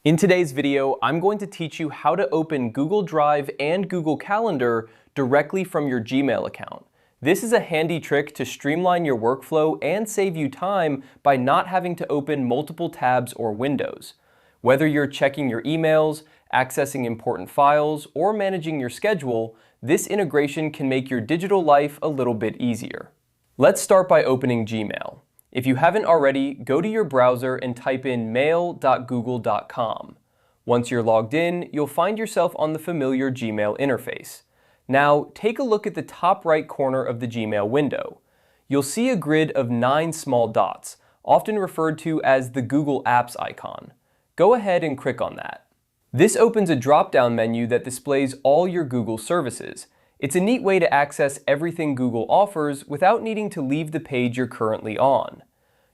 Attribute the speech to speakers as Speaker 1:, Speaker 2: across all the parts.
Speaker 1: In today's video, I'm going to teach you how to open Google Drive and Google Calendar directly from your Gmail account. This is a handy trick to streamline your workflow and save you time by not having to open multiple tabs or windows. Whether you're checking your emails, accessing important files, or managing your schedule, this integration can make your digital life a little bit easier. Let's start by opening Gmail. If you haven't already, go to your browser and type in mail.google.com. Once you're logged in, you'll find yourself on the familiar Gmail interface. Now, take a look at the top right corner of the Gmail window. You'll see a grid of 9 small dots, often referred to as the Google Apps icon. Go ahead and click on that. This opens a drop-down menu that displays all your Google services. It's a neat way to access everything Google offers without needing to leave the page you're currently on.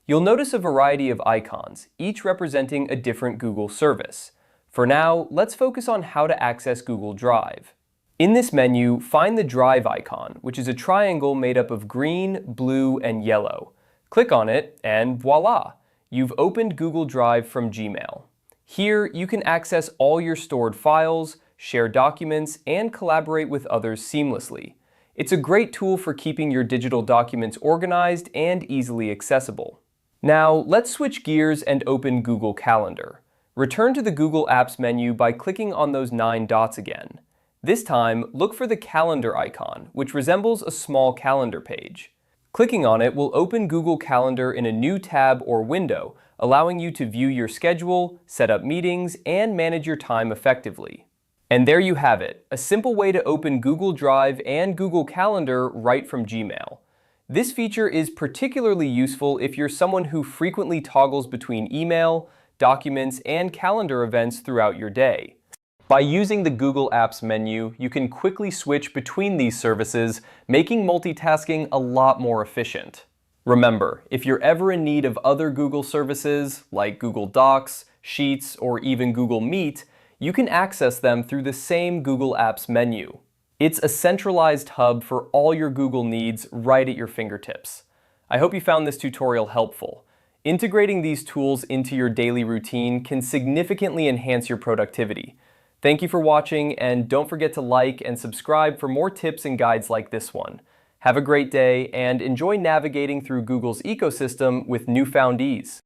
Speaker 1: You'll notice a variety of icons, each representing a different Google service. For now, let's focus on how to access Google Drive. In this menu, find the Drive icon, which is a triangle made up of green, blue, and yellow. Click on it, and voila! You've opened Google Drive from Gmail. Here, you can access all your stored files, share documents, and collaborate with others seamlessly. It's a great tool for keeping your digital documents organized and easily accessible. Now, let's switch gears and open Google Calendar. Return to the Google Apps menu by clicking on those 9 dots again. This time, look for the Calendar icon, which resembles a small calendar page. Clicking on it will open Google Calendar in a new tab or window, allowing you to view your schedule, set up meetings, and manage your time effectively. And there you have it, a simple way to open Google Drive and Google Calendar right from Gmail. This feature is particularly useful if you're someone who frequently toggles between email, documents, and calendar events throughout your day. By using the Google Apps menu, you can quickly switch between these services, making multitasking a lot more efficient. Remember, if you're ever in need of other Google services, like Google Docs, Sheets, or even Google Meet, you can access them through the same Google Apps menu. It's a centralized hub for all your Google needs right at your fingertips. I hope you found this tutorial helpful. Integrating these tools into your daily routine can significantly enhance your productivity. Thank you for watching, and don't forget to like and subscribe for more tips and guides like this one. Have a great day, and enjoy navigating through Google's ecosystem with newfound ease.